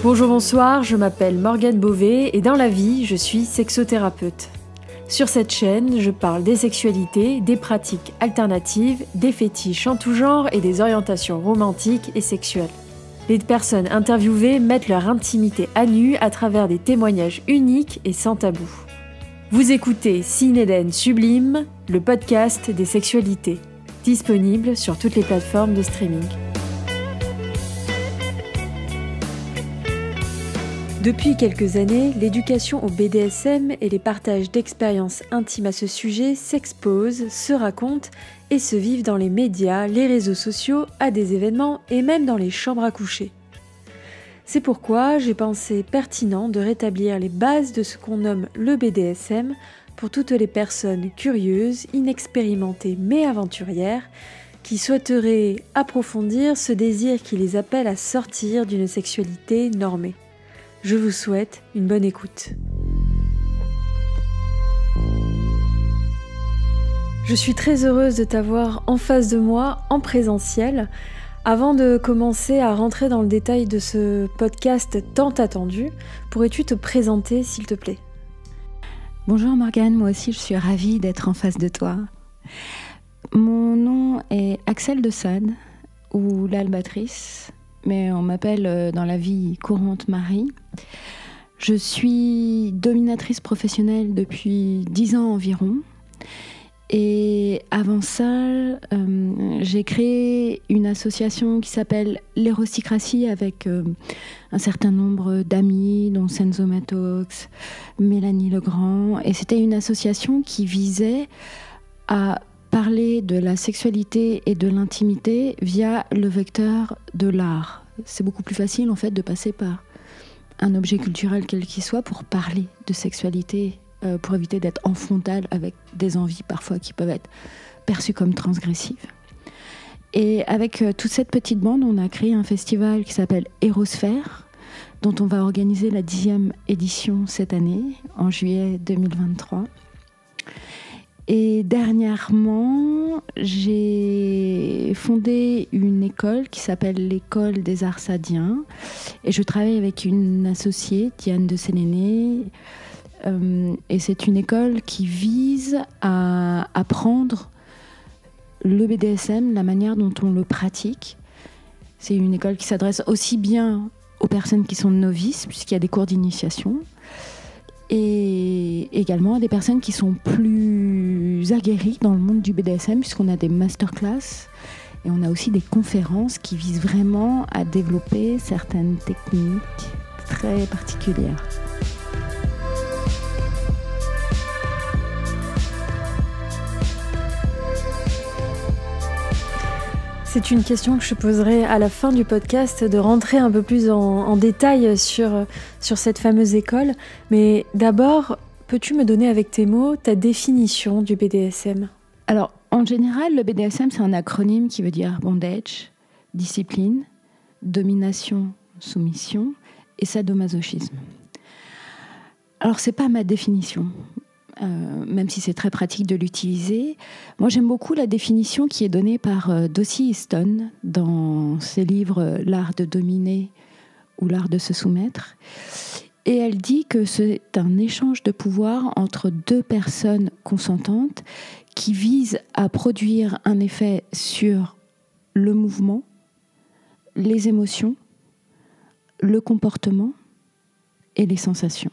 Bonjour, bonsoir, je m'appelle Morgane Beauvais et dans la vie, je suis sexothérapeute. Sur cette chaîne, je parle des sexualités, des pratiques alternatives, des fétiches en tout genre et des orientations romantiques et sexuelles. Les personnes interviewées mettent leur intimité à nu à travers des témoignages uniques et sans tabou. Vous écoutez Cinéden Sublime, le podcast des sexualités, disponible sur toutes les plateformes de streaming. Depuis quelques années, l'éducation au BDSM et les partages d'expériences intimes à ce sujet s'exposent, se racontent et se vivent dans les médias, les réseaux sociaux, à des événements et même dans les chambres à coucher. C'est pourquoi j'ai pensé pertinent de rétablir les bases de ce qu'on nomme le BDSM pour toutes les personnes curieuses, inexpérimentées mais aventurières, qui souhaiteraient approfondir ce désir qui les appelle à sortir d'une sexualité normée. Je vous souhaite une bonne écoute. Je suis très heureuse de t'avoir en face de moi, en présentiel. Avant de commencer à rentrer dans le détail de ce podcast tant attendu, pourrais-tu te présenter s'il te plaît ? Bonjour Morgane, moi aussi je suis ravie d'être en face de toi. Mon nom est Axel de Sade, ou l'Albatrice, mais on m'appelle dans la vie courante Marie. Je suis dominatrice professionnelle depuis 10 ans environ. Et avant ça, j'ai créé une association qui s'appelle l'Érosticratie avec un certain nombre d'amis, dont Senzo Matox, Mélanie Legrand. Et c'était une association qui visait à parler de la sexualité et de l'intimité via le vecteur de l'art. C'est beaucoup plus facile en fait de passer par un objet culturel quel qu'il soit pour parler de sexualité, pour éviter d'être en frontal avec des envies parfois qui peuvent être perçues comme transgressives. Et avec toute cette petite bande, on a créé un festival qui s'appelle Érosphère, dont on va organiser la 10e édition cette année, en juillet 2023. Et dernièrement, j'ai fondé une école qui s'appelle l'École des Arts Sadiens. Et je travaille avec une associée, Diane de Séléné. Et c'est une école qui vise à apprendre le BDSM, la manière dont on le pratique. C'est une école qui s'adresse aussi bien aux personnes qui sont novices, puisqu'il y a des cours d'initiation, et également à des personnes qui sont plus aguerries dans le monde du BDSM, puisqu'on a des masterclass et on a aussi des conférences qui visent vraiment à développer certaines techniques très particulières. C'est une question que je poserai à la fin du podcast, de rentrer un peu plus en détail sur cette fameuse école. Mais d'abord, peux-tu me donner avec tes mots ta définition du BDSM ? Alors, en général, le BDSM, c'est un acronyme qui veut dire bondage, discipline, domination, soumission et sadomasochisme. Alors, c'est pas ma définition. Même si c'est très pratique de l'utiliser. Moi, j'aime beaucoup la définition qui est donnée par Dossie Easton dans ses livres « L'art de dominer » ou « L'art de se soumettre ». Et elle dit que c'est un échange de pouvoir entre deux personnes consentantes qui visent à produire un effet sur le mouvement, les émotions, le comportement et les sensations.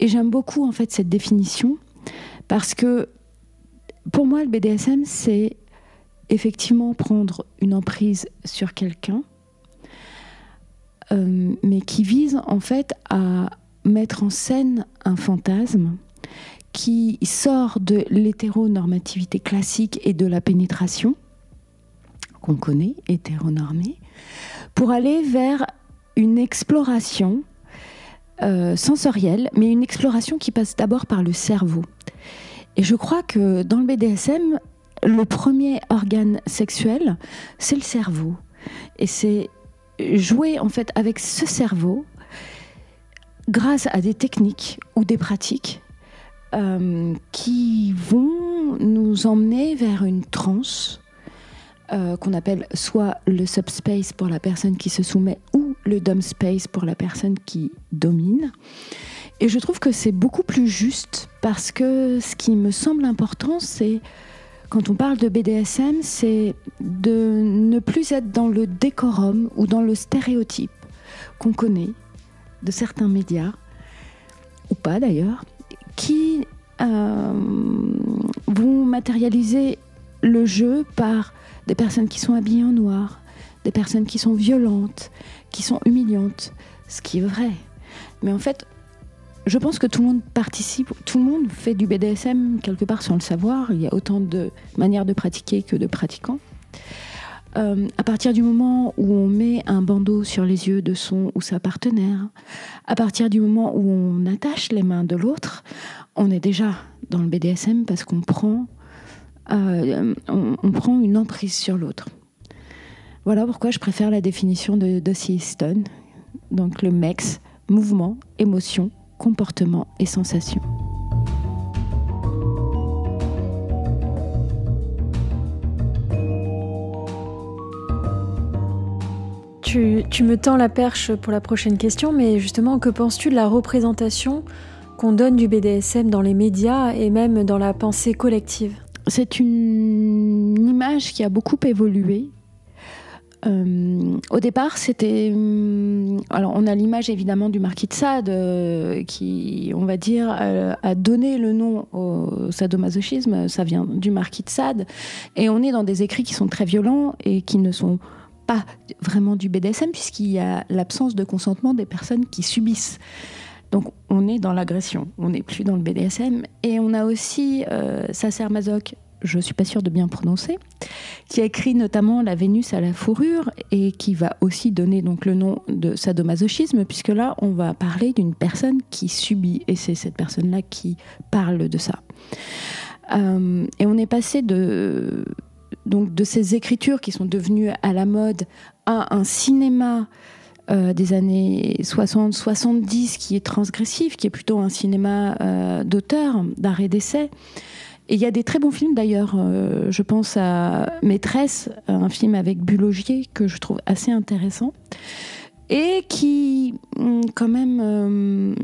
Et j'aime beaucoup en fait cette définition parce que pour moi le BDSM c'est effectivement prendre une emprise sur quelqu'un, mais qui vise en fait à mettre en scène un fantasme qui sort de l'hétéronormativité classique et de la pénétration qu'on connaît, hétéronormée, pour aller vers une exploration sensorielle, mais une exploration qui passe d'abord par le cerveau. Et je crois que dans le BDSM, le premier organe sexuel, c'est le cerveau. Et c'est jouer en fait avec ce cerveau grâce à des techniques ou des pratiques qui vont nous emmener vers une transe qu'on appelle soit le subspace pour la personne qui se soumet ou le dom space pour la personne qui domine. Et je trouve que c'est beaucoup plus juste parce que ce qui me semble important, c'est, quand on parle de BDSM, c'est de ne plus être dans le décorum ou dans le stéréotype qu'on connaît de certains médias, ou pas d'ailleurs, qui vont matérialiser le jeu par des personnes qui sont habillées en noir, des personnes qui sont violentes, qui sont humiliantes, ce qui est vrai. Mais en fait, je pense que tout le monde participe, tout le monde fait du BDSM quelque part sans le savoir. Il y a autant de manières de pratiquer que de pratiquants. À partir du moment où on met un bandeau sur les yeux de son ou sa partenaire, à partir du moment où on attache les mains de l'autre, on est déjà dans le BDSM parce qu'on prend, on prend une emprise sur l'autre. Voilà pourquoi je préfère la définition de C.S. Stone. Donc le MEX, mouvement, émotion, comportement et sensation. Tu me tends la perche pour la prochaine question, mais justement, que penses-tu de la représentation qu'on donne du BDSM dans les médias et même dans la pensée collective ? C'est une image qui a beaucoup évolué. Au départ, c'était... Alors, on a l'image évidemment du marquis de Sade qui, on va dire, a donné le nom au sadomasochisme. Ça vient du marquis de Sade. Et on est dans des écrits qui sont très violents et qui ne sont pas vraiment du BDSM puisqu'il y a l'absence de consentement des personnes qui subissent. Donc, on est dans l'agression. On n'est plus dans le BDSM. Et on a aussi Sacer-Masoch, je ne suis pas sûre de bien prononcer, qui a écrit notamment La Vénus à la fourrure et qui va aussi donner donc le nom de sadomasochisme, puisque là, on va parler d'une personne qui subit, et c'est cette personne-là qui parle de ça. Et on est passé de ces écritures qui sont devenues à la mode à un cinéma des années 60-70 qui est transgressif, qui est plutôt un cinéma d'auteur, d'art et d'essai. Et il y a des très bons films d'ailleurs, je pense à Maîtresse, un film avec Bulogier que je trouve assez intéressant et qui quand même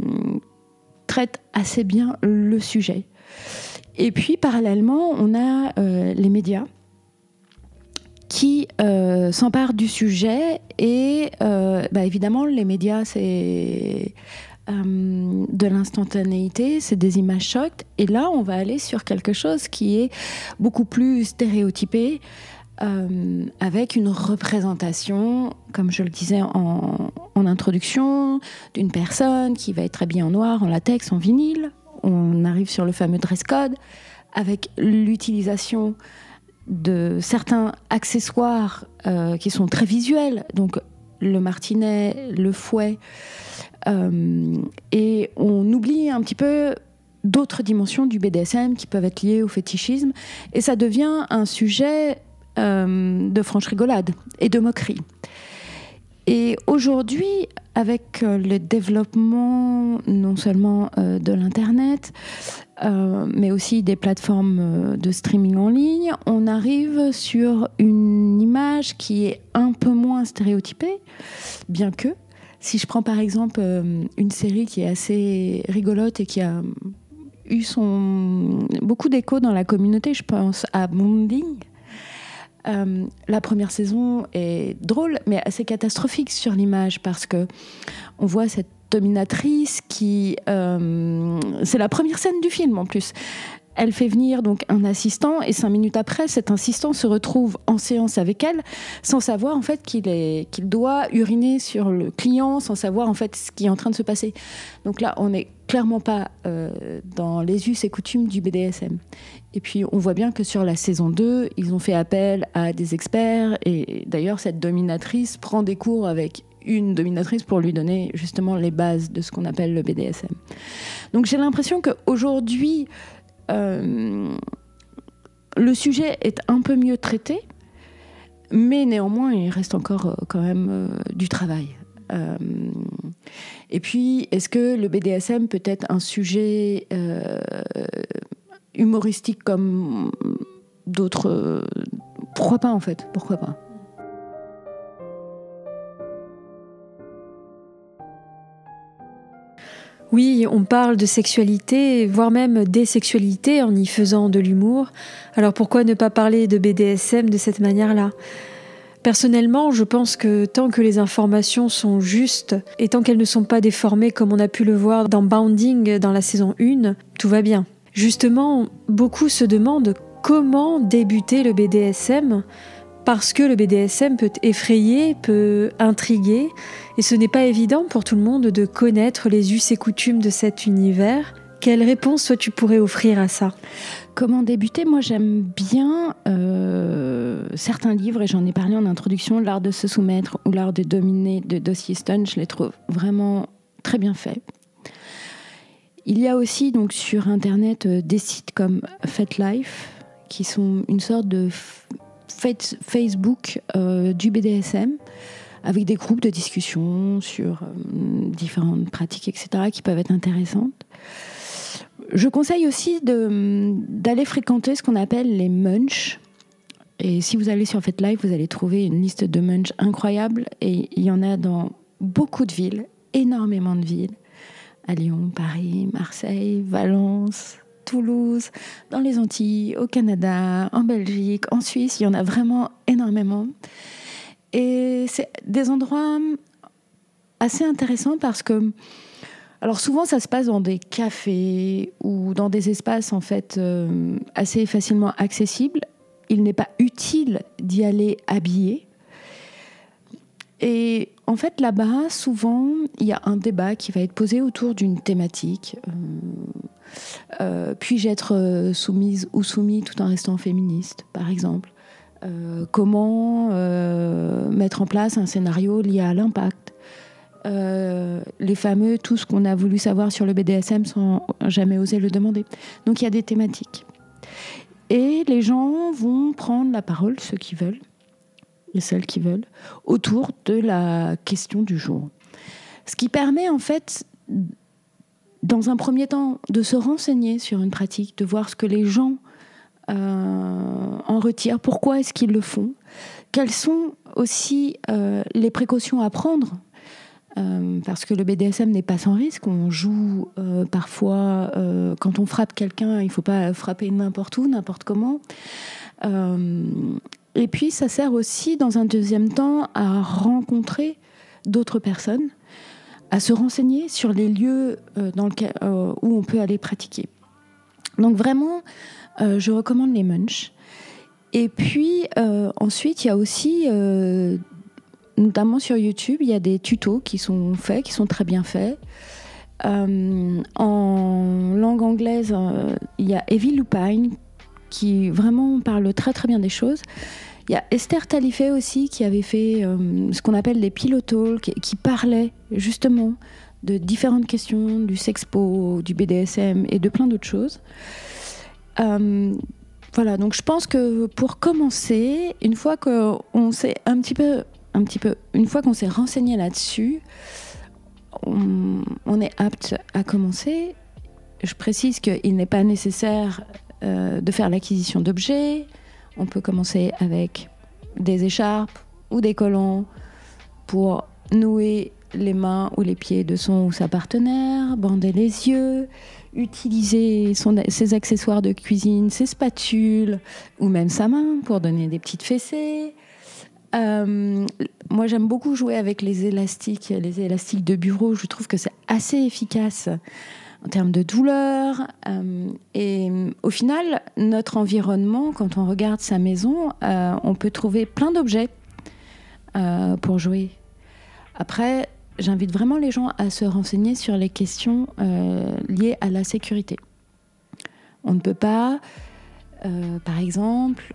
traite assez bien le sujet. Et puis parallèlement, on a les médias qui s'emparent du sujet et évidemment les médias c'est... de l'instantanéité, c'est des images chocs. Et là, on va aller sur quelque chose qui est beaucoup plus stéréotypé, avec une représentation, comme je le disais en introduction, d'une personne qui va être habillée en noir, en latex, en vinyle. On arrive sur le fameux dress code, avec l'utilisation de certains accessoires qui sont très visuels. Donc, le martinet, le fouet, et on oublie un petit peu d'autres dimensions du BDSM qui peuvent être liées au fétichisme, et ça devient un sujet de franche rigolade et de moquerie. Et aujourd'hui, avec le développement non seulement de l'Internet, mais aussi des plateformes de streaming en ligne, on arrive sur une image qui est un peu moins stéréotypée, bien que, si je prends par exemple une série qui est assez rigolote et qui a eu beaucoup d'écho dans la communauté, je pense à Bonding. La première saison est drôle, mais assez catastrophique sur l'image parce que on voit cette dominatrice qui... c'est la première scène du film en plus. Elle fait venir donc un assistant et 5 minutes après, cet assistant se retrouve en séance avec elle sans savoir en fait qu'il doit uriner sur le client, sans savoir en fait ce qui est en train de se passer. Donc là, on n'est clairement pas dans les us et coutumes du BDSM. Et puis, on voit bien que sur la saison 2, ils ont fait appel à des experts et d'ailleurs, cette dominatrice prend des cours avec une dominatrice pour lui donner justement les bases de ce qu'on appelle le BDSM. Donc j'ai l'impression qu'aujourd'hui, le sujet est un peu mieux traité, mais néanmoins, il reste encore quand même du travail. Et puis, est-ce que le BDSM peut être un sujet humoristique comme d'autres ? Pourquoi pas, en fait ? Pourquoi pas ? Oui, on parle de sexualité, voire même d'asexualité en y faisant de l'humour. Alors pourquoi ne pas parler de BDSM de cette manière-là ? Personnellement, je pense que tant que les informations sont justes et tant qu'elles ne sont pas déformées comme on a pu le voir dans Bounding dans la saison 1, tout va bien. Justement, beaucoup se demandent comment débuter le BDSM parce que le BDSM peut effrayer, peut intriguer et ce n'est pas évident pour tout le monde de connaître les us et coutumes de cet univers. Quelle réponse toi tu pourrais offrir à ça ? Comment débuter ? Moi j'aime bien certains livres, et j'en ai parlé en introduction, L'art de se soumettre ou L'art de dominer de Dossie Stone, je les trouve vraiment très bien faits. Il y a aussi donc sur internet des sites comme FetLife qui sont une sorte de Facebook du BDSM avec des groupes de discussion sur différentes pratiques, etc., qui peuvent être intéressantes. Je conseille aussi d'aller fréquenter ce qu'on appelle les munchs. Et si vous allez sur FetLife, vous allez trouver une liste de munchs incroyable. Et il y en a dans beaucoup de villes, énormément de villes. À Lyon, Paris, Marseille, Valence, Toulouse, dans les Antilles, au Canada, en Belgique, en Suisse. Il y en a vraiment énormément. Et c'est des endroits assez intéressants parce que... Alors souvent, ça se passe dans des cafés ou dans des espaces en fait assez facilement accessibles. Il n'est pas utile d'y aller habillé. Et en fait, là-bas, souvent, il y a un débat qui va être posé autour d'une thématique. Puis-je être soumise ou soumis tout en restant féministe, par exemple ? Comment mettre en place un scénario lié à l'impact ? Les fameux tout ce qu'on a voulu savoir sur le BDSM sans jamais oser le demander. Donc il y a des thématiques. Et les gens vont prendre la parole, ceux qui veulent, et celles qui veulent, autour de la question du jour. Ce qui permet en fait, dans un premier temps, de se renseigner sur une pratique, de voir ce que les gens en retirent, pourquoi est-ce qu'ils le font, quelles sont aussi les précautions à prendre. Parce que le BDSM n'est pas sans risque. On joue parfois, quand on frappe quelqu'un, il ne faut pas frapper n'importe où, n'importe comment. Et puis, ça sert aussi, dans un deuxième temps, à rencontrer d'autres personnes, à se renseigner sur les lieux où on peut aller pratiquer. Donc vraiment, je recommande les munchs. Et puis, ensuite, il y a aussi... notamment sur YouTube, il y a des tutos qui sont faits, qui sont très bien faits. En langue anglaise, il y a Evie Lupine qui vraiment parle très très bien des choses. Il y a Esther Talifé aussi qui avait fait ce qu'on appelle les pillow talk, qui parlait justement de différentes questions, du sexpo, du BDSM et de plein d'autres choses. Voilà, donc je pense que pour commencer, une fois qu'on s'est une fois qu'on s'est renseigné là-dessus, on est apte à commencer. Je précise qu'il n'est pas nécessaire de faire l'acquisition d'objets. On peut commencer avec des écharpes ou des collants pour nouer les mains ou les pieds de son ou sa partenaire, bander les yeux, utiliser ses accessoires de cuisine, ses spatules ou même sa main pour donner des petites fessées. Moi, j'aime beaucoup jouer avec les élastiques de bureau. Je trouve que c'est assez efficace en termes de douleur. Et au final, notre environnement, quand on regarde sa maison, on peut trouver plein d'objets pour jouer. Après, j'invite vraiment les gens à se renseigner sur les questions liées à la sécurité. On ne peut pas, par exemple...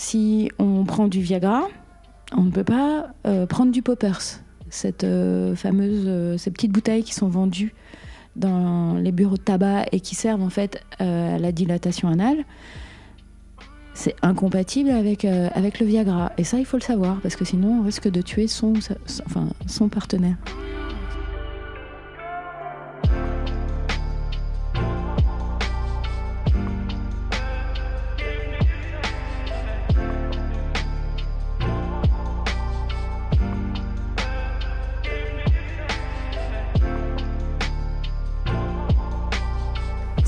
si on prend du Viagra, on ne peut pas prendre du Poppers, ces petites bouteilles qui sont vendues dans les bureaux de tabac et qui servent en fait à la dilatation anale. C'est incompatible avec le Viagra. Et ça, il faut le savoir, parce que sinon, on risque de tuer son partenaire.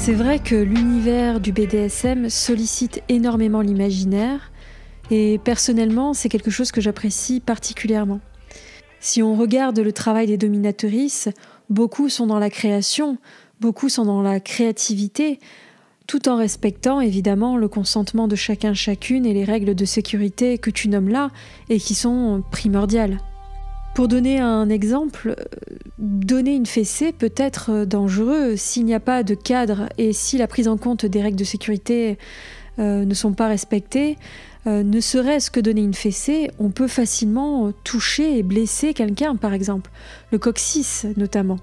C'est vrai que l'univers du BDSM sollicite énormément l'imaginaire et personnellement, c'est quelque chose que j'apprécie particulièrement. Si on regarde le travail des dominatrices, beaucoup sont dans la création, beaucoup sont dans la créativité, tout en respectant évidemment le consentement de chacune et les règles de sécurité que tu nommes là et qui sont primordiales. Pour donner un exemple, donner une fessée peut être dangereux s'il n'y a pas de cadre et si la prise en compte des règles de sécurité ne sont pas respectées. Ne serait-ce que donner une fessée, on peut facilement toucher et blesser quelqu'un, par exemple, le coccyx notamment.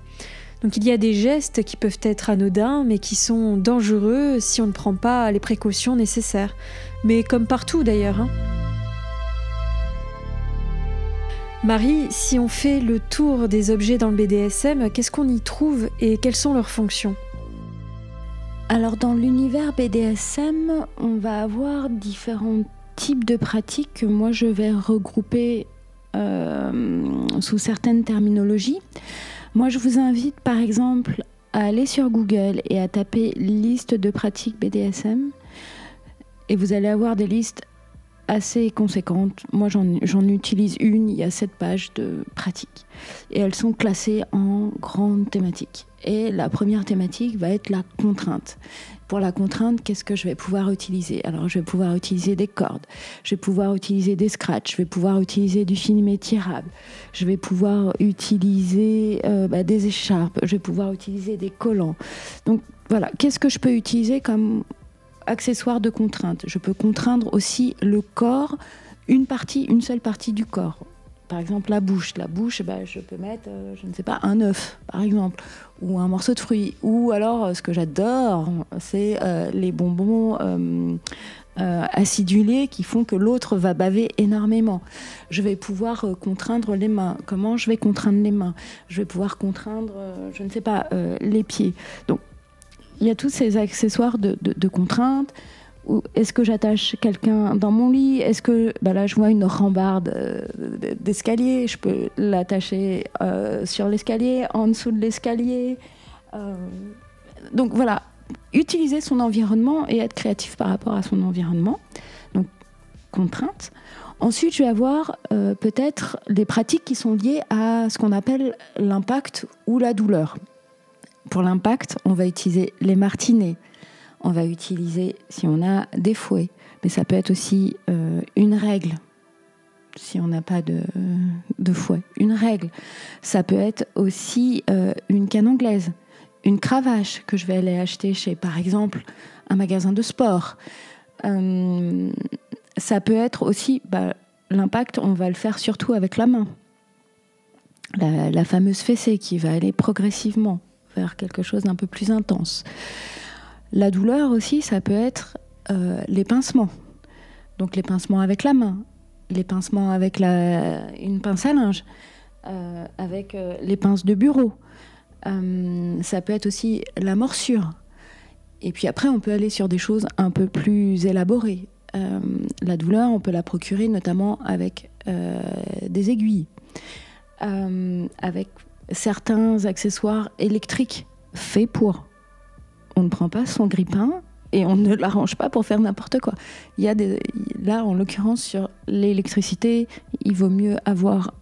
Donc il y a des gestes qui peuvent être anodins, mais qui sont dangereux si on ne prend pas les précautions nécessaires. Mais comme partout d'ailleurs, hein. Marie, si on fait le tour des objets dans le BDSM, qu'est-ce qu'on y trouve et quelles sont leurs fonctions ? Alors dans l'univers BDSM, on va avoir différents types de pratiques que moi je vais regrouper sous certaines terminologies. Moi je vous invite par exemple à aller sur Google et à taper liste de pratiques BDSM et vous allez avoir des listes assez conséquentes. Moi j'en utilise une, il y a 7 pages de pratiques et elles sont classées en grandes thématiques. Et la première thématique va être la contrainte. Pour la contrainte, qu'est-ce que je vais pouvoir utiliser ? Alors je vais pouvoir utiliser des cordes, je vais pouvoir utiliser des scratchs, je vais pouvoir utiliser du film étirable, je vais pouvoir utiliser des écharpes, je vais pouvoir utiliser des collants. Donc voilà, qu'est-ce que je peux utiliser comme accessoire de contrainte ? Je peux contraindre aussi le corps, une seule partie du corps. Par exemple, la bouche, je peux mettre, un œuf, par exemple, ou un morceau de fruit. Ou alors, ce que j'adore, c'est les bonbons acidulés qui font que l'autre va baver énormément. Je vais pouvoir contraindre les mains. Comment je vais contraindre les mains ? Je vais pouvoir contraindre, les pieds. Donc, il y a tous ces accessoires de contrainte. Est-ce que j'attache quelqu'un dans mon lit ? Est-ce que, là je vois une rambarde d'escalier, je peux l'attacher sur l'escalier, en dessous de l'escalier. Donc voilà, utiliser son environnement et être créatif par rapport à son environnement. Donc contrainte. Ensuite, je vais avoir peut-être des pratiques qui sont liées à ce qu'on appelle l'impact ou la douleur. Pour l'impact, on va utiliser les martinets. On va utiliser, si on a des fouets, mais ça peut être aussi une règle, si on n'a pas de fouet. Une règle. Ça peut être aussi une canne anglaise, une cravache que je vais aller acheter chez, par exemple, un magasin de sport. Ça peut être aussi, l'impact, on va le faire surtout avec la main. La fameuse fessée qui va aller progressivement vers quelque chose d'un peu plus intense. La douleur aussi, ça peut être les pincements. Donc les pincements avec la main, les pincements avec une pince à linge, avec les pinces de bureau. Ça peut être aussi la morsure. Et puis après, on peut aller sur des choses un peu plus élaborées. La douleur, on peut la procurer notamment avec des aiguilles, avec certains accessoires électriques faits pour. On ne prend pas son grille-pain et on ne l'arrange pas pour faire n'importe quoi. Là, en l'occurrence, sur l'électricité, il vaut mieux avoir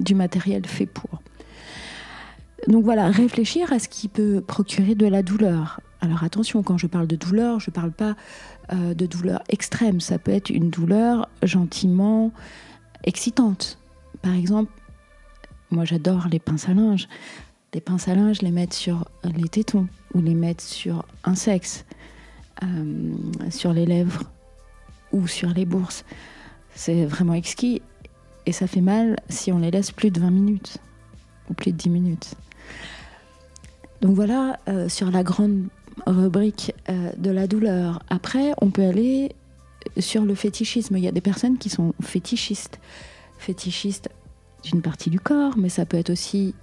du matériel fait pour. Donc voilà, réfléchir à ce qui peut procurer de la douleur. Alors attention, quand je parle de douleur, je ne parle pas de douleur extrême. Ça peut être une douleur gentiment excitante. Par exemple, moi j'adore les pinces à linge. Les pinces à linge, les mettre sur les tétons ou les mettre sur un sexe, sur les lèvres ou sur les bourses. C'est vraiment exquis et ça fait mal si on les laisse plus de 20 minutes ou plus de 10 minutes. Donc voilà, sur la grande rubrique de la douleur. Après, on peut aller sur le fétichisme. Il y a des personnes qui sont fétichistes. Fétichistes d'une partie du corps, mais ça peut être aussi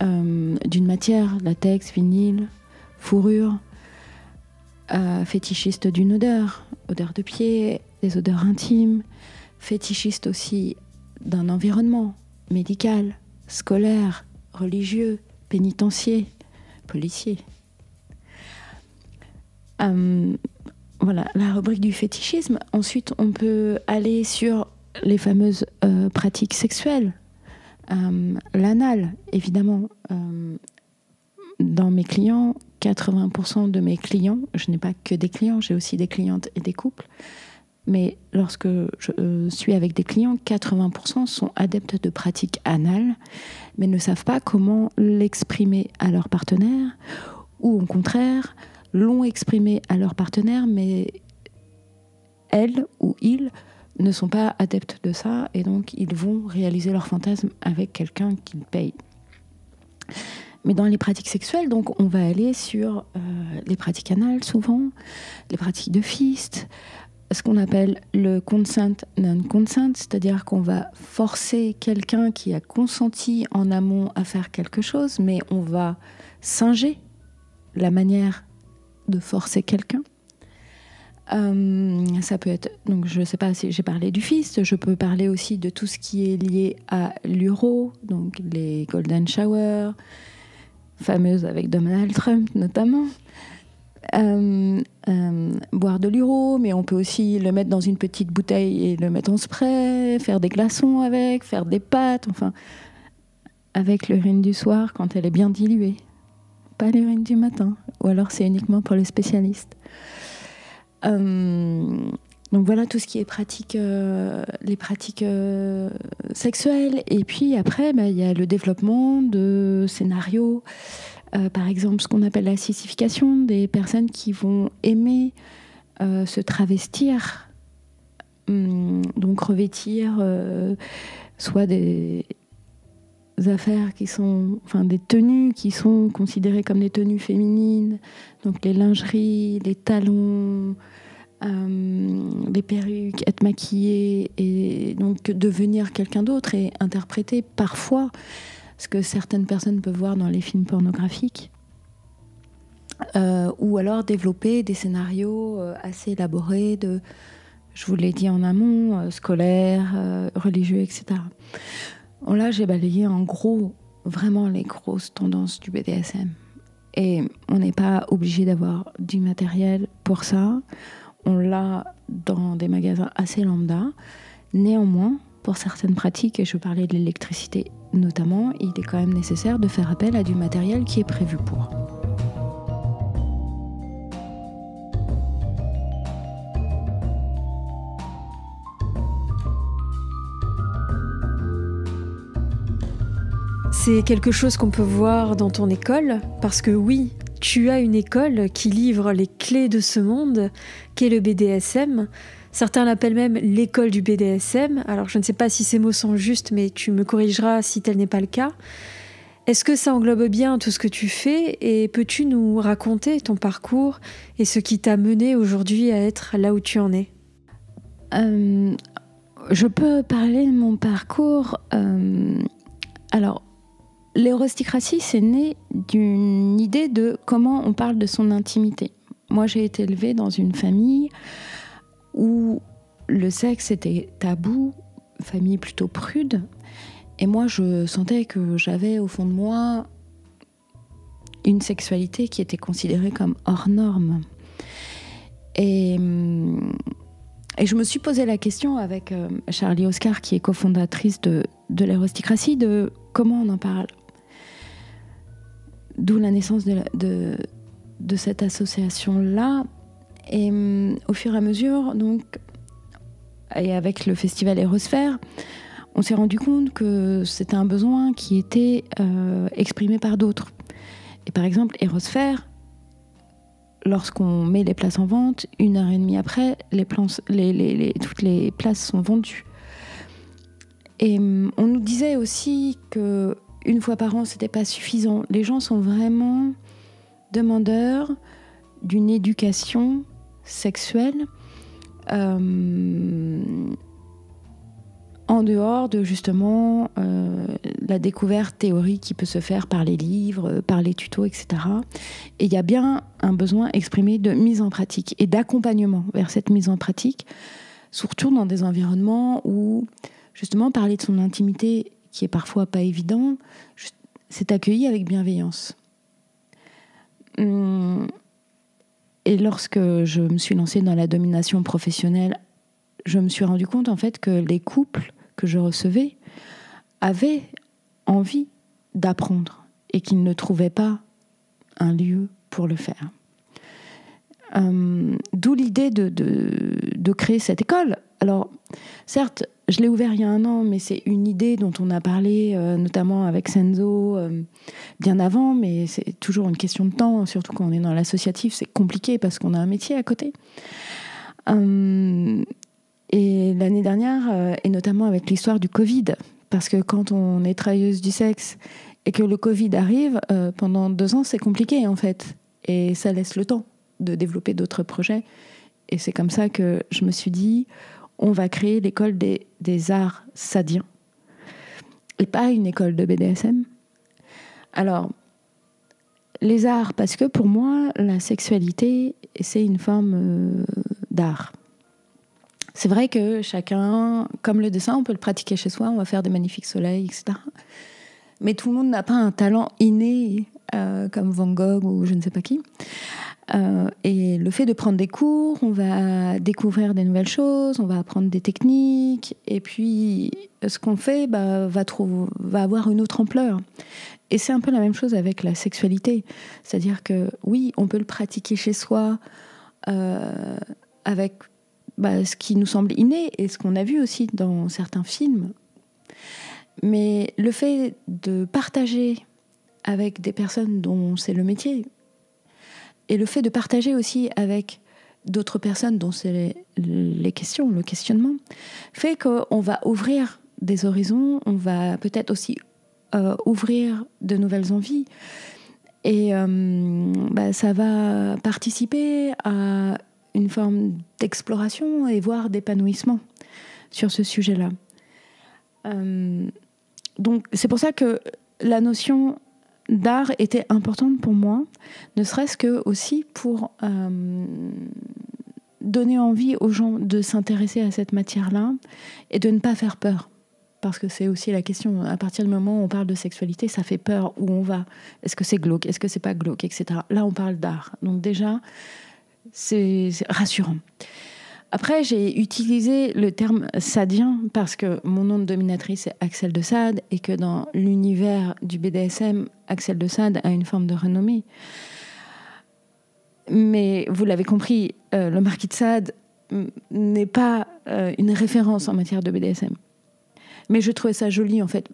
d'une matière, latex, vinyle, fourrure, fétichiste d'une odeur de pied, des odeurs intimes, fétichiste aussi d'un environnement médical, scolaire, religieux, pénitentiaire, policier. Voilà, la rubrique du fétichisme. Ensuite, on peut aller sur les fameuses pratiques sexuelles. L'anal, évidemment. Dans mes clients, 80% de mes clients, je n'ai pas que des clients, j'ai aussi des clientes et des couples, mais lorsque je suis avec des clients, 80% sont adeptes de pratiques anales, mais ne savent pas comment l'exprimer à leur partenaire, ou au contraire, l'ont exprimé à leur partenaire, mais elles ou ils ne sont pas adeptes de ça, et donc ils vont réaliser leur fantasme avec quelqu'un qu'ils payent. Mais dans les pratiques sexuelles, donc, on va aller sur les pratiques anales, souvent, les pratiques de fist, ce qu'on appelle le consent non-consent, c'est-à-dire qu'on va forcer quelqu'un qui a consenti en amont à faire quelque chose, mais on va singer la manière de forcer quelqu'un. Ça peut être, donc je ne sais pas si j'ai parlé du fist, je peux parler aussi de tout ce qui est lié à l'uro, donc les golden showers, fameuses avec Donald Trump notamment. Boire de l'uro, mais on peut aussi le mettre dans une petite bouteille et le mettre en spray, faire des glaçons avec, faire des pâtes, enfin, avec l'urine du soir quand elle est bien diluée. Pas l'urine du matin, ou alors c'est uniquement pour les spécialistes. Donc voilà tout ce qui est les pratiques sexuelles. Et puis après, il y a le développement de scénarios. Par exemple, ce qu'on appelle la sissification, des personnes qui vont aimer se travestir, donc revêtir soit des affaires qui sont, enfin des tenues qui sont considérées comme des tenues féminines, donc les lingeries, les talons, les perruques, être maquillée et donc devenir quelqu'un d'autre et interpréter parfois ce que certaines personnes peuvent voir dans les films pornographiques, ou alors développer des scénarios assez élaborés je vous l'ai dit en amont, scolaires, religieux, etc. Bon, là, j'ai balayé en gros vraiment les grosses tendances du BDSM. Et on n'est pas obligé d'avoir du matériel pour ça. On l'a dans des magasins assez lambda. Néanmoins, pour certaines pratiques, et je parlais de l'électricité notamment, il est quand même nécessaire de faire appel à du matériel qui est prévu pour. C'est quelque chose qu'on peut voir dans ton école, parce que oui, tu as une école qui livre les clés de ce monde, qu'est le BDSM. Certains l'appellent même l'école du BDSM. Alors je ne sais pas si ces mots sont justes, mais tu me corrigeras si tel n'est pas le cas. Est-ce que ça englobe bien tout ce que tu fais et peux-tu nous raconter ton parcours et ce qui t'a mené aujourd'hui à être là où tu en es ? Je peux parler de mon parcours. Alors, l'hérosticratie, c'est né d'une idée de comment on parle de son intimité. Moi, j'ai été élevée dans une famille où le sexe était tabou, famille plutôt prude. Et moi, je sentais que j'avais au fond de moi une sexualité qui était considérée comme hors norme. Et je me suis posé la question avec Charlie Oscar, qui est cofondatrice de l'hérosticratie, de comment on en parle. D'où la naissance de cette association-là. Et au fur et à mesure, donc, et avec le festival Érosphère, on s'est rendu compte que c'était un besoin qui était exprimé par d'autres. Et par exemple, Érosphère, lorsqu'on met les places en vente, 1h30 après, toutes les places sont vendues. Et on nous disait aussi que une fois par an, c'était pas suffisant. Les gens sont vraiment demandeurs d'une éducation sexuelle en dehors de justement la découverte théorique qui peut se faire par les livres, par les tutos, etc. Et il y a bien un besoin exprimé de mise en pratique et d'accompagnement vers cette mise en pratique, surtout dans des environnements où justement parler de son intimité, qui est parfois pas évident, c'est accueilli avec bienveillance. Et Et lorsque je me suis lancée dans la domination professionnelle, je me suis rendu compte en fait que les couples que je recevais avaient envie d'apprendre et qu'ils ne trouvaient pas un lieu pour le faire. D'où l'idée de créer cette école. Alors, certes, je l'ai ouvert il y a 1 an, mais c'est une idée dont on a parlé, notamment avec Senzo, bien avant, mais c'est toujours une question de temps, surtout quand on est dans l'associatif, c'est compliqué parce qu'on a un métier à côté. Et l'année dernière, et notamment avec l'histoire du Covid, parce que quand on est travailleuse du sexe et que le Covid arrive, pendant 2 ans, c'est compliqué en fait. Et ça laisse le temps de développer d'autres projets. Et c'est comme ça que je me suis dit, on va créer l'école des arts sadiens. Et pas une école de BDSM. Alors, les arts, parce que pour moi, la sexualité, c'est une forme d'art. C'est vrai que chacun, comme le dessin, on peut le pratiquer chez soi, on va faire des magnifiques soleils, etc. Mais tout le monde n'a pas un talent inné, comme Van Gogh ou je ne sais pas qui. Et le fait de prendre des cours, on va découvrir des nouvelles choses, on va apprendre des techniques, et puis ce qu'on fait va avoir une autre ampleur. Et c'est un peu la même chose avec la sexualité. C'est-à-dire que oui, on peut le pratiquer chez soi avec ce qui nous semble inné et ce qu'on a vu aussi dans certains films. Mais le fait de partager avec des personnes dont c'est le métier, et le fait de partager aussi avec d'autres personnes dont c'est les questions, le questionnement, fait qu'on va ouvrir des horizons, on va peut-être aussi ouvrir de nouvelles envies. Et ça va participer à une forme d'exploration et voire d'épanouissement sur ce sujet-là. Donc c'est pour ça que la notion d'art était importante pour moi, ne serait-ce que aussi pour donner envie aux gens de s'intéresser à cette matière-là et de ne pas faire peur. Parce que c'est aussi la question, à partir du moment où on parle de sexualité, ça fait peur, où on va. Est-ce que c'est glauque, est-ce que c'est pas glauque, etc. Là, on parle d'art. Donc déjà, c'est rassurant. Après, j'ai utilisé le terme sadien parce que mon nom de dominatrice est Axel de Sade et que dans l'univers du BDSM, Axel de Sade a une forme de renommée. Mais vous l'avez compris, le marquis de Sade n'est pas une référence en matière de BDSM. Mais je trouvais ça joli, en fait.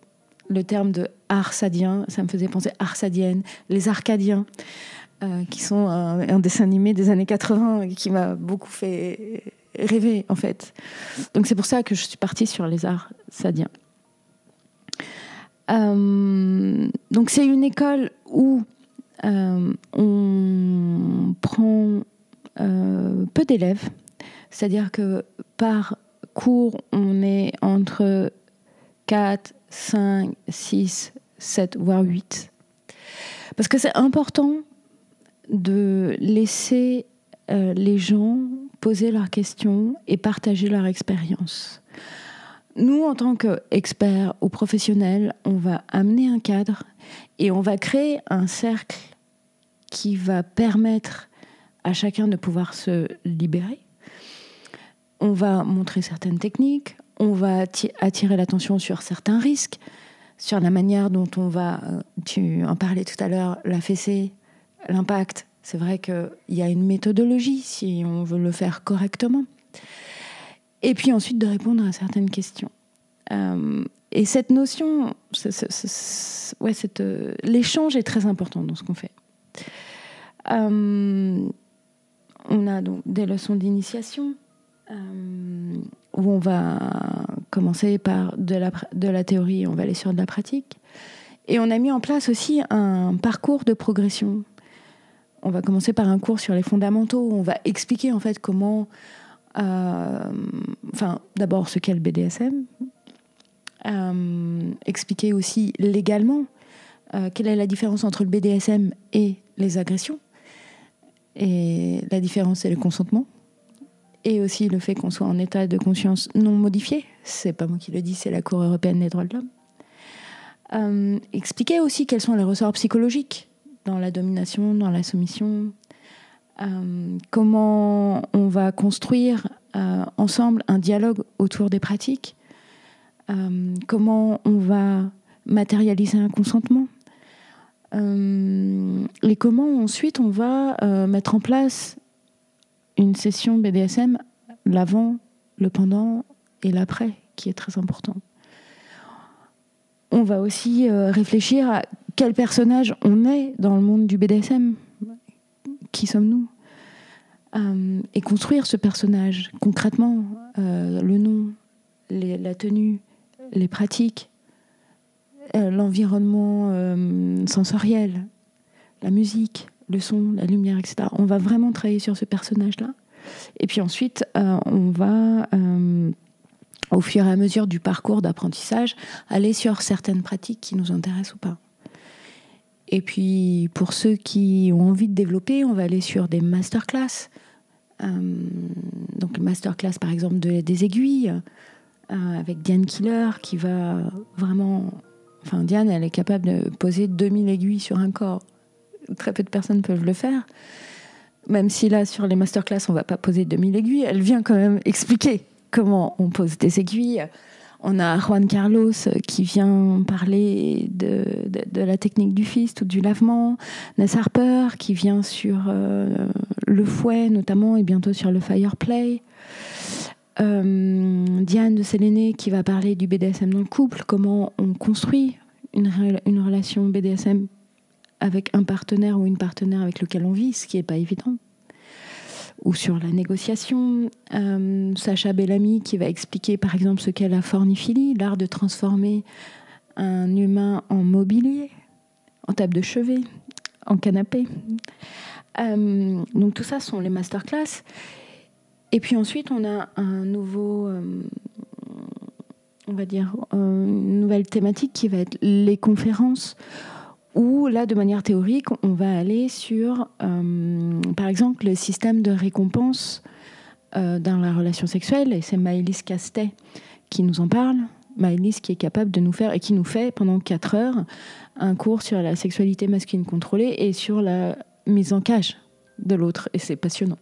Le terme de art sadien, ça me faisait penser art sadienne, les Arcadiens, qui sont un dessin animé des années 80 qui m'a beaucoup fait rêver, en fait. Donc c'est pour ça que je suis partie sur les arts sadiens. Donc c'est une école où on prend peu d'élèves, c'est-à-dire que par cours, on est entre 4, 5, 6, 7, voire 8. Parce que c'est important de laisser les gens poser leurs questions et partager leur expérience. Nous, en tant qu'experts ou professionnels, on va amener un cadre et on va créer un cercle qui va permettre à chacun de pouvoir se libérer. On va montrer certaines techniques, on va attirer l'attention sur certains risques, sur la manière dont on va, tu en parlais tout à l'heure, la fessée, l'impact. C'est vrai qu'il y a une méthodologie si on veut le faire correctement. Et puis ensuite de répondre à certaines questions. Et cette notion, l'échange est très important dans ce qu'on fait. On a donc des leçons d'initiation où on va commencer par de la théorie et on va aller sur de la pratique. Et on a mis en place aussi un parcours de progression. On va commencer par un cours sur les fondamentaux. On va expliquer en fait comment... d'abord ce qu'est le BDSM. Expliquer aussi légalement quelle est la différence entre le BDSM et les agressions. Et la différence, c'est le consentement. Et aussi le fait qu'on soit en état de conscience non modifié. C'est pas moi qui le dis, c'est la Cour européenne des droits de l'homme. Expliquer aussi quels sont les ressorts psychologiques dans la domination, dans la soumission. comment on va construire ensemble un dialogue autour des pratiques, comment on va matérialiser un consentement, et comment ensuite on va mettre en place une session BDSM, l'avant, le pendant et l'après, qui est très important. On va aussi réfléchir à quel personnage on est dans le monde du BDSM. Qui sommes-nous ? Et construire ce personnage concrètement, le nom, la tenue, les pratiques, l'environnement sensoriel, la musique, le son, la lumière, etc. On va vraiment travailler sur ce personnage-là. Et puis ensuite, on va, au fur et à mesure du parcours d'apprentissage, aller sur certaines pratiques qui nous intéressent ou pas. Et puis, pour ceux qui ont envie de développer, on va aller sur des masterclass. Donc, masterclass, par exemple, des aiguilles, avec Diane Killer, qui va vraiment... Enfin, Diane, elle est capable de poser 2000 aiguilles sur un corps. Très peu de personnes peuvent le faire. Même si là, sur les masterclass, on ne va pas poser 2000 aiguilles, elle vient quand même expliquer comment on pose des aiguilles. On a Juan Carlos qui vient parler de la technique du fist ou du lavement. Ness Harper qui vient sur le fouet notamment et bientôt sur le fireplay. Diane de Séléné qui va parler du BDSM dans le couple, comment on construit une relation BDSM avec un partenaire ou une partenaire avec lequel on vit, ce qui n'est pas évident. Ou sur la négociation. Sacha Bellamy qui va expliquer par exemple ce qu'est la forniphilie, l'art de transformer un humain en mobilier, en table de chevet, en canapé. Donc tout ça sont les masterclass. Et puis ensuite on a un nouveau, on va dire, une nouvelle thématique qui va être les conférences, où là, de manière théorique, on va aller sur, par exemple, le système de récompense dans la relation sexuelle. Et c'est Maëlys Castet qui nous en parle. Maëlys qui est capable de nous faire, et qui nous fait pendant 4 heures, un cours sur la sexualité masculine contrôlée et sur la mise en cage de l'autre. Et c'est passionnant.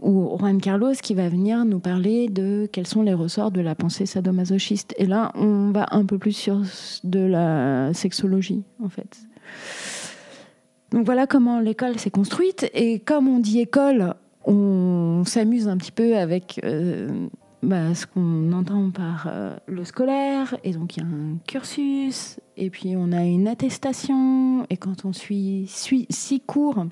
Ou Juan Carlos qui va venir nous parler de quels sont les ressorts de la pensée sadomasochiste. Et là, on va un peu plus sur de la sexologie, en fait. Donc voilà comment l'école s'est construite. Et comme on dit école, on s'amuse un petit peu avec ce qu'on entend par le scolaire. Et donc il y a un cursus, et puis on a une attestation. Et quand on suit 6 cours,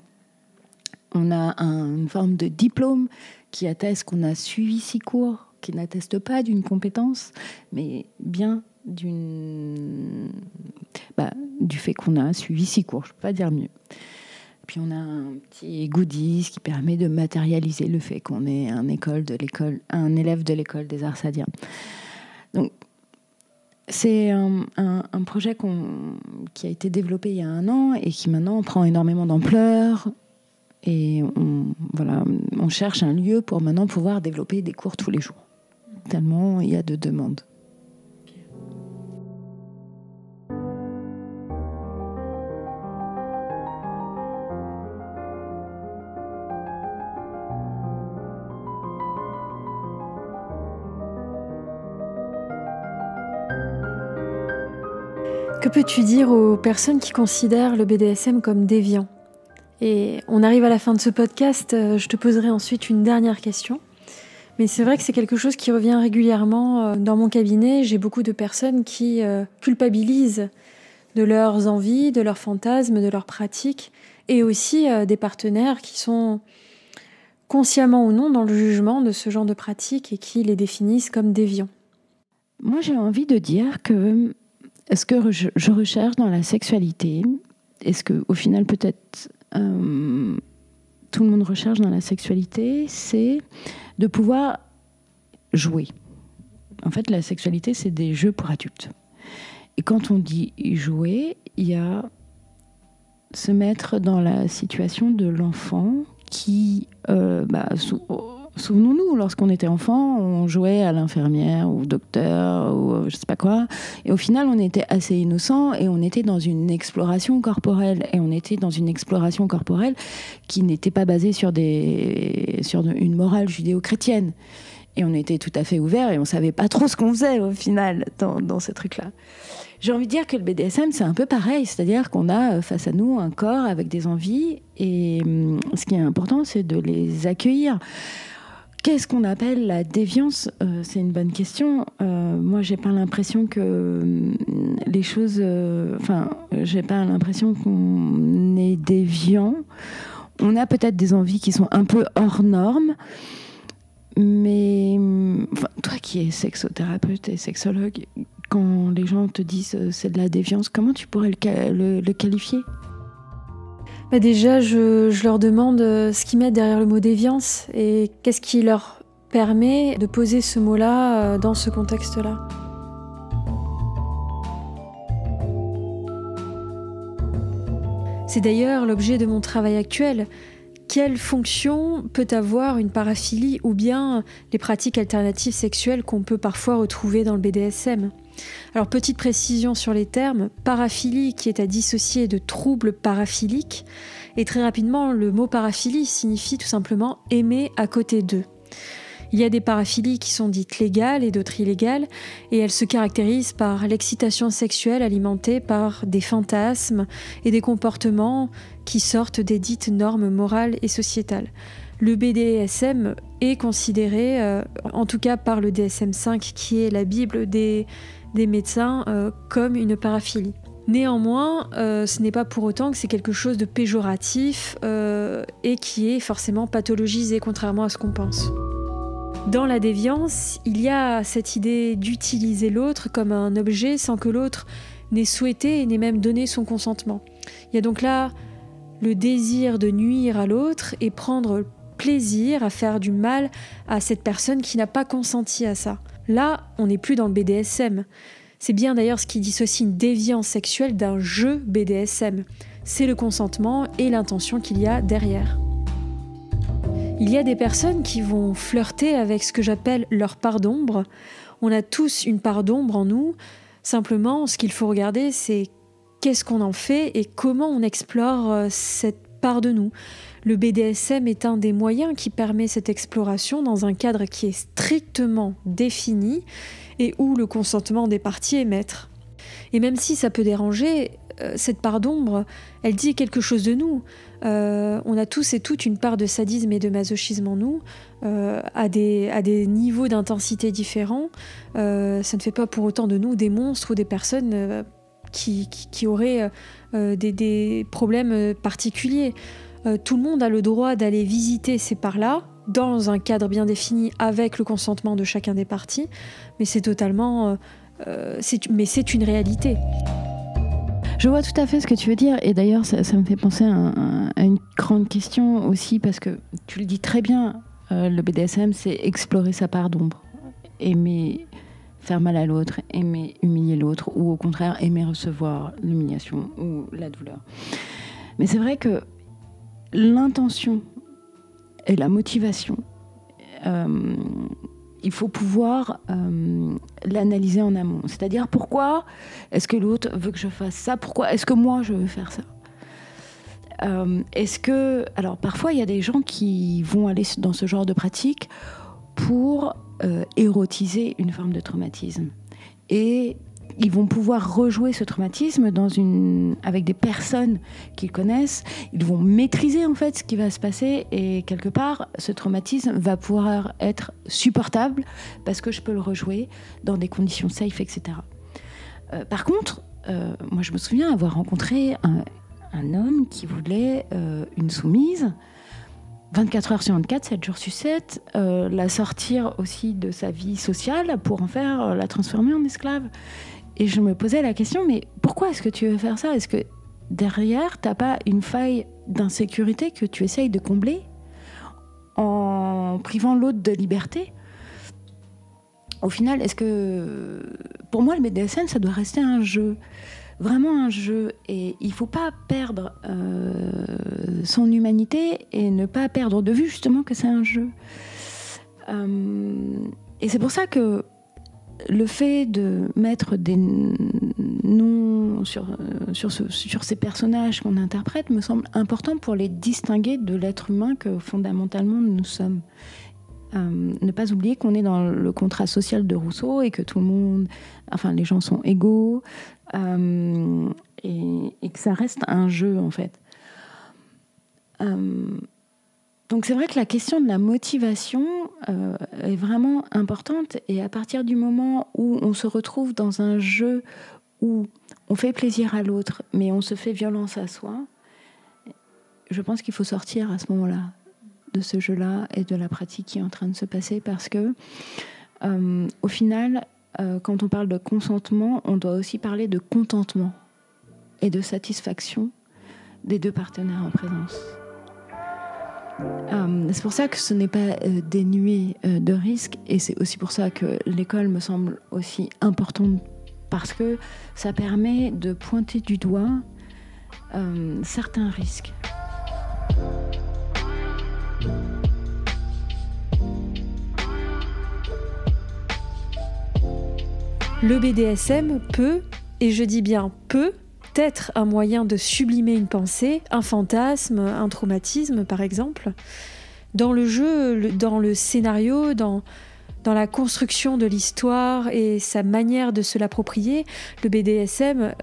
on a une forme de diplôme qui atteste qu'on a suivi 6 cours, qui n'atteste pas d'une compétence, mais bien du fait qu'on a suivi 6 cours, je ne peux pas dire mieux. Puis on a un petit goodies qui permet de matérialiser le fait qu'on est un élève de l'école des arts sadiens. Donc, c'est un projet qui a été développé il y a 1 an et qui maintenant prend énormément d'ampleur. Et on cherche un lieu pour maintenant pouvoir développer des cours tous les jours. Tellement il y a de demandes. Que peux-tu dire aux personnes qui considèrent le BDSM comme déviant ? Et on arrive à la fin de ce podcast, je te poserai ensuite une dernière question. Mais c'est vrai que c'est quelque chose qui revient régulièrement dans mon cabinet. J'ai beaucoup de personnes qui culpabilisent de leurs envies, de leurs fantasmes, de leurs pratiques, et aussi des partenaires qui sont consciemment ou non dans le jugement de ce genre de pratiques et qui les définissent comme déviants. Moi, j'ai envie de dire que ce que je recherche dans la sexualité, est-ce qu'au final peut-être tout le monde recherche dans la sexualité, c'est de pouvoir jouer. En fait, la sexualité, c'est des jeux pour adultes. Et quand on dit jouer, il y a se mettre dans la situation de l'enfant qui, Souvenons-nous, lorsqu'on était enfant, on jouait à l'infirmière ou au docteur ou je sais pas quoi. Et au final, on était assez innocents et on était dans une exploration corporelle. Et on était dans une exploration corporelle qui n'était pas basée sur une morale judéo-chrétienne. Et on était tout à fait ouverts et on savait pas trop ce qu'on faisait au final dans ce truc-là. J'ai envie de dire que le BDSM, c'est un peu pareil. C'est-à-dire qu'on a face à nous un corps avec des envies. Et ce qui est important, c'est de les accueillir. Qu'est-ce qu'on appelle la déviance ? C'est une bonne question. Moi, j'ai pas l'impression que les choses... j'ai pas l'impression qu'on est déviant. On a peut-être des envies qui sont un peu hors normes. Mais toi qui es sexothérapeute et sexologue, quand les gens te disent c'est de la déviance, comment tu pourrais le qualifier ? Déjà, je leur demande ce qu'ils mettent derrière le mot déviance et qu'est-ce qui leur permet de poser ce mot-là dans ce contexte-là. C'est d'ailleurs l'objet de mon travail actuel. Quelle fonction peut avoir une paraphilie ou bien les pratiques alternatives sexuelles qu'on peut parfois retrouver dans le BDSM ? Alors, petite précision sur les termes, paraphilie qui est à dissocier de trouble paraphilique, et très rapidement, le mot paraphilie signifie tout simplement aimer à côté d'eux. Il y a des paraphilies qui sont dites légales et d'autres illégales, et elles se caractérisent par l'excitation sexuelle alimentée par des fantasmes et des comportements qui sortent des dites normes morales et sociétales. Le BDSM est considéré, en tout cas par le DSM-5, qui est la Bible des médecins, comme une paraphilie. Néanmoins, ce n'est pas pour autant que c'est quelque chose de péjoratif et qui est forcément pathologisé, contrairement à ce qu'on pense. Dans la déviance, il y a cette idée d'utiliser l'autre comme un objet sans que l'autre n'ait souhaité et n'ait même donné son consentement. Il y a donc là le désir de nuire à l'autre et prendre plaisir à faire du mal à cette personne qui n'a pas consenti à ça. Là, on n'est plus dans le BDSM. C'est bien d'ailleurs ce qui dissocie une déviance sexuelle d'un jeu BDSM. C'est le consentement et l'intention qu'il y a derrière. Il y a des personnes qui vont flirter avec ce que j'appelle leur part d'ombre. On a tous une part d'ombre en nous. Simplement, ce qu'il faut regarder, c'est qu'est-ce qu'on en fait et comment on explore cette part de nous. Le BDSM est un des moyens qui permet cette exploration dans un cadre qui est strictement défini et où le consentement des parties est maître. Et même si ça peut déranger, cette part d'ombre, elle dit quelque chose de nous. On a tous et toutes une part de sadisme et de masochisme en nous, à des niveaux d'intensité différents. Ça ne fait pas pour autant de nous des monstres ou des personnes qui auraient des problèmes particuliers. Tout le monde a le droit d'aller visiter ces parts-là, dans un cadre bien défini, avec le consentement de chacun des parties, mais c'est totalement... c'est une réalité. Je vois tout à fait ce que tu veux dire, et d'ailleurs ça me fait penser à une grande question aussi, parce que tu le dis très bien, le BDSM c'est explorer sa part d'ombre, aimer faire mal à l'autre, aimer humilier l'autre, ou au contraire aimer recevoir l'humiliation ou la douleur. Mais c'est vrai que l'intention et la motivation, il faut pouvoir l'analyser en amont. C'est-à-dire, pourquoi est-ce que l'autre veut que je fasse ça ? Pourquoi est-ce que moi, je veux faire ça ? Alors, parfois, il y a des gens qui vont aller dans ce genre de pratique pour érotiser une forme de traumatisme. Et ils vont pouvoir rejouer ce traumatisme avec des personnes qu'ils connaissent. Ils vont maîtriser en fait ce qui va se passer et quelque part, ce traumatisme va pouvoir être supportable parce que je peux le rejouer dans des conditions safe, etc. Par contre, moi je me souviens avoir rencontré un homme qui voulait une soumise 24 heures sur 24, 7 jours sur 7, la sortir aussi de sa vie sociale pour la transformer en esclave. Et je me posais la question, mais pourquoi est-ce que tu veux faire ça ? Est-ce que derrière, t'as pas une faille d'insécurité que tu essayes de combler en privant l'autre de liberté ? Au final, est-ce que... Pour moi, le BDSM, ça doit rester un jeu. Vraiment un jeu. Et il faut pas perdre son humanité et ne pas perdre de vue justement que c'est un jeu. Et c'est pour ça que le fait de mettre des noms sur ces personnages qu'on interprète me semble important pour les distinguer de l'être humain que fondamentalement nous sommes. Ne pas oublier qu'on est dans le contrat social de Rousseau et que tout le monde, enfin les gens sont égaux, et que ça reste un jeu en fait. Donc c'est vrai que la question de la motivation est vraiment importante, et à partir du moment où on se retrouve dans un jeu où on fait plaisir à l'autre mais on se fait violence à soi, je pense qu'il faut sortir à ce moment-là de ce jeu-là et de la pratique qui est en train de se passer, parce que au final, quand on parle de consentement, on doit aussi parler de contentement et de satisfaction des deux partenaires en présence. C'est pour ça que ce n'est pas dénué de risques, et c'est aussi pour ça que l'école me semble aussi importante, parce que ça permet de pointer du doigt certains risques. Le BDSM peut, et je dis bien peut, être un moyen de sublimer une pensée, un fantasme, un traumatisme par exemple. Dans le jeu, dans le scénario, dans la construction de l'histoire et sa manière de se l'approprier, le BDSM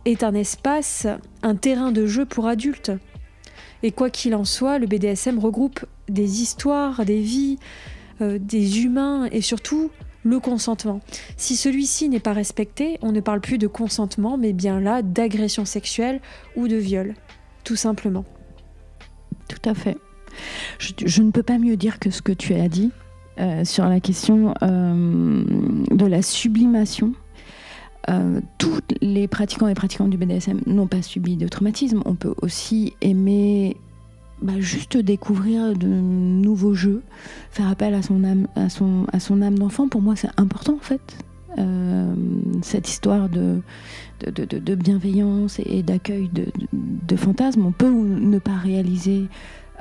est un espace, un terrain de jeu pour adultes. Et quoi qu'il en soit, le BDSM regroupe des histoires, des vies, des humains et surtout le consentement. Si celui-ci n'est pas respecté, on ne parle plus de consentement, mais bien là d'agression sexuelle ou de viol, tout simplement. Tout à fait. Je ne peux pas mieux dire que ce que tu as dit sur la question de la sublimation. Tous les pratiquants et pratiquantes du BDSM n'ont pas subi de traumatisme. On peut aussi aimer juste découvrir de nouveaux jeux, faire appel à son âme d'enfant. Pour moi, c'est important en fait. Cette histoire de bienveillance et d'accueil de fantasmes. On peut ou ne pas réaliser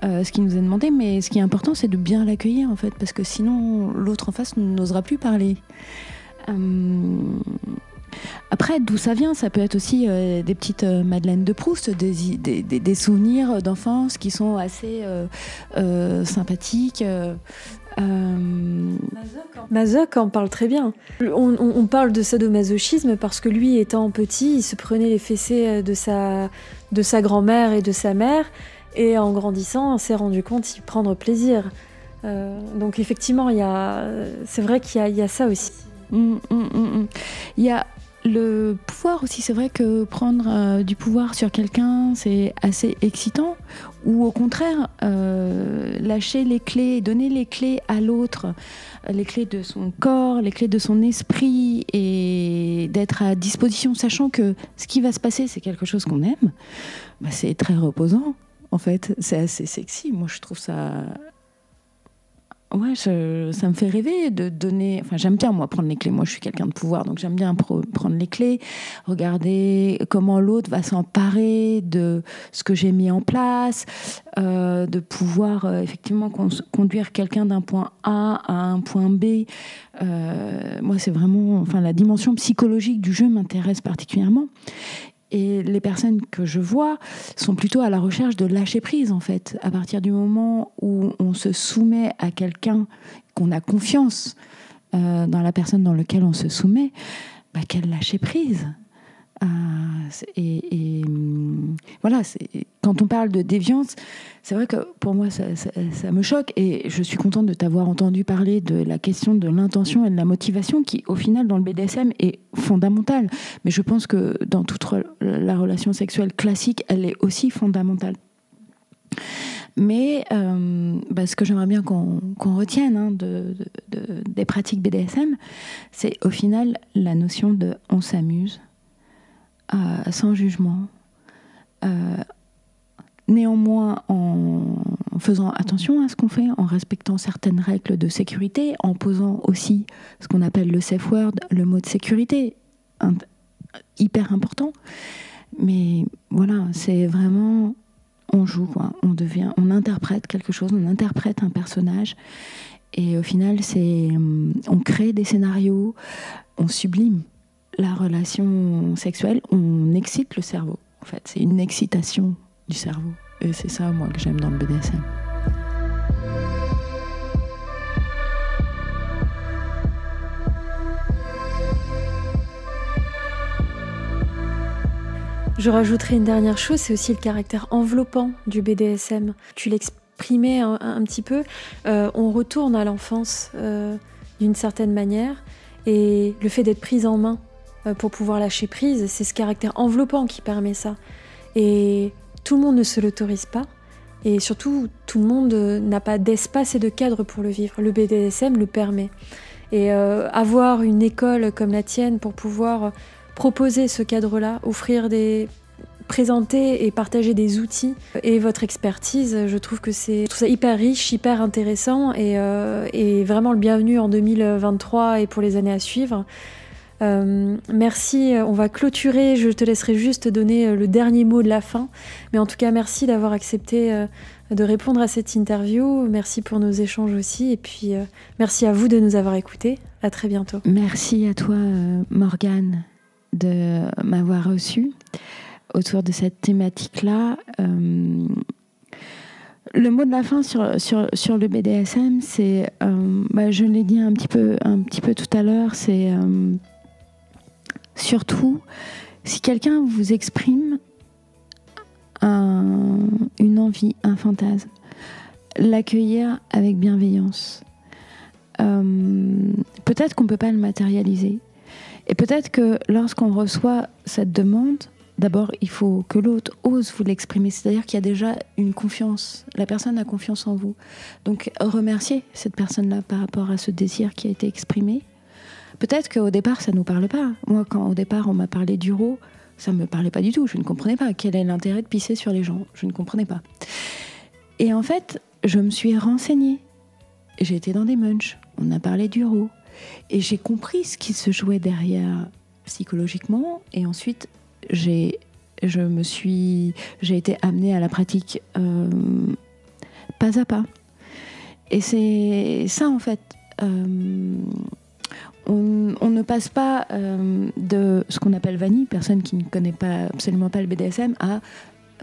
ce qui nous est demandé, mais ce qui est important, c'est de bien l'accueillir en fait, parce que sinon l'autre en face n'osera plus parler. Après, d'où ça vient, ça peut être aussi des petites Madeleines de Proust, des souvenirs d'enfance qui sont assez sympathiques. Mazoc en parle très bien. On parle de sadomasochisme parce que lui, étant petit, il se prenait les fessées de sa grand-mère et de sa mère, et en grandissant, on s'est rendu compte d'y prendre plaisir. Donc effectivement, c'est vrai qu'il y a ça aussi. Il y a le pouvoir aussi. C'est vrai que prendre du pouvoir sur quelqu'un, c'est assez excitant. Ou au contraire, lâcher les clés, donner les clés à l'autre, les clés de son corps, les clés de son esprit, et d'être à disposition, sachant que ce qui va se passer, c'est quelque chose qu'on aime. C'est très reposant, en fait. C'est assez sexy. Moi, je trouve ça... Ouais, ça me fait rêver de donner... Enfin, j'aime bien, moi, prendre les clés. Moi, je suis quelqu'un de pouvoir, donc j'aime bien prendre les clés, regarder comment l'autre va s'emparer de ce que j'ai mis en place, de pouvoir effectivement conduire quelqu'un d'un point A à un point B. Moi, c'est vraiment... Enfin, la dimension psychologique du jeu m'intéresse particulièrement. Et les personnes que je vois sont plutôt à la recherche de lâcher prise, en fait. À partir du moment où on se soumet à quelqu'un, qu'on a confiance dans la personne dans laquelle on se soumet, qu'elle lâche prise. Voilà, quand on parle de déviance, c'est vrai que pour moi ça me choque, et je suis contente de t'avoir entendu parler de la question de l'intention et de la motivation, qui au final dans le BDSM est fondamentale, mais je pense que dans toute la relation sexuelle classique, elle est aussi fondamentale. Mais ce que j'aimerais bien qu'on retienne des pratiques BDSM, c'est au final la notion de on s'amuse, sans jugement, néanmoins en faisant attention à ce qu'on fait, en respectant certaines règles de sécurité, en posant aussi ce qu'on appelle le safe word, le mot de sécurité, hyper important. Mais voilà, c'est vraiment, on joue, quoi. On interprète quelque chose, on interprète un personnage, Et au final, on crée des scénarios, on sublime la relation sexuelle, on excite le cerveau. En fait, c'est une excitation du cerveau. Et c'est ça, moi, que j'aime dans le BDSM. Je rajouterai une dernière chose, c'est aussi le caractère enveloppant du BDSM. Tu l'exprimais un petit peu. On retourne à l'enfance d'une certaine manière, et le fait d'être prise en main pour pouvoir lâcher prise, c'est ce caractère enveloppant qui permet ça. Et tout le monde ne se l'autorise pas, et surtout tout le monde n'a pas d'espace et de cadre pour le vivre. Le BDSM le permet. Et avoir une école comme la tienne pour pouvoir proposer ce cadre-là, présenter et partager des outils et votre expertise, je trouve ça hyper riche, hyper intéressant et vraiment le bienvenu en 2023 et pour les années à suivre. Merci, on va clôturer, je te laisserai juste donner le dernier mot de la fin, mais en tout cas merci d'avoir accepté de répondre à cette interview, merci pour nos échanges aussi, et puis merci à vous de nous avoir écoutés, à très bientôt. Merci à toi Morgane de m'avoir reçue autour de cette thématique-là. Le mot de la fin sur le BDSM, c'est, je l'ai dit un petit peu tout à l'heure, c'est surtout si quelqu'un vous exprime une envie, un fantasme, l'accueillir avec bienveillance. Peut-être qu'on ne peut pas le matérialiser. Et peut-être que lorsqu'on reçoit cette demande, d'abord, il faut que l'autre ose vous l'exprimer. C'est-à-dire qu'il y a déjà une confiance. La personne a confiance en vous. Donc, remerciez cette personne-là par rapport à ce désir qui a été exprimé. Peut-être qu'au départ, ça ne nous parle pas. Moi, quand au départ, on m'a parlé d'uro, ça ne me parlait pas du tout. Je ne comprenais pas. Quel est l'intérêt de pisser sur les gens ? Je ne comprenais pas. Et en fait, je me suis renseignée. J'ai été dans des munchs. On a parlé d'uro. Et j'ai compris ce qui se jouait derrière psychologiquement. Et ensuite, j'ai été amenée à la pratique pas à pas. Et c'est ça, en fait. On ne passe pas de ce qu'on appelle vanille, personne qui ne connaît absolument pas le BDSM, à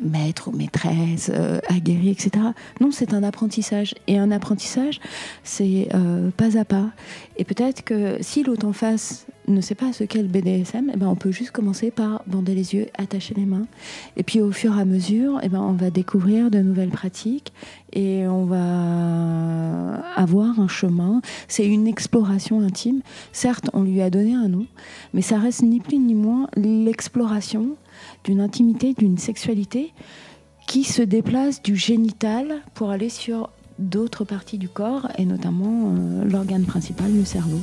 maître ou maîtresse, aguerri, etc. Non, c'est un apprentissage. Et un apprentissage, c'est pas à pas. Et peut-être que si l'autre en face ne sait pas ce qu'est le BDSM, on peut juste commencer par bander les yeux, attacher les mains. Et puis au fur et à mesure, on va découvrir de nouvelles pratiques et on va avoir un chemin. C'est une exploration intime. Certes, on lui a donné un nom, mais ça reste ni plus ni moins l'exploration d'une intimité, d'une sexualité qui se déplace du génital pour aller sur d'autres parties du corps et notamment l'organe principal, le cerveau.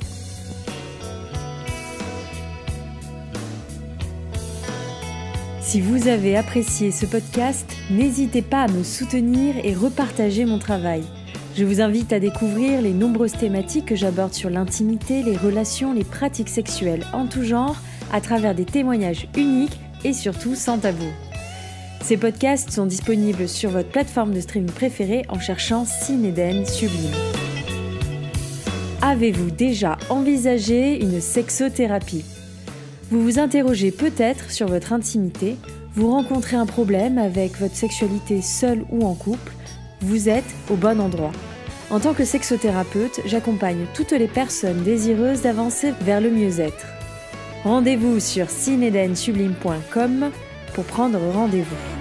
Si vous avez apprécié ce podcast, n'hésitez pas à me soutenir et repartager mon travail. Je vous invite à découvrir les nombreuses thématiques que j'aborde sur l'intimité, les relations, les pratiques sexuelles en tout genre, à travers des témoignages uniques et surtout sans tabou. Ces podcasts sont disponibles sur votre plateforme de streaming préférée en cherchant Cine Eden Sublime. Avez-vous déjà envisagé une sexothérapie ? Vous vous interrogez peut-être sur votre intimité, vous rencontrez un problème avec votre sexualité seule ou en couple, vous êtes au bon endroit. En tant que sexothérapeute, j'accompagne toutes les personnes désireuses d'avancer vers le mieux-être. Rendez-vous sur cineedensublime.com pour prendre rendez-vous.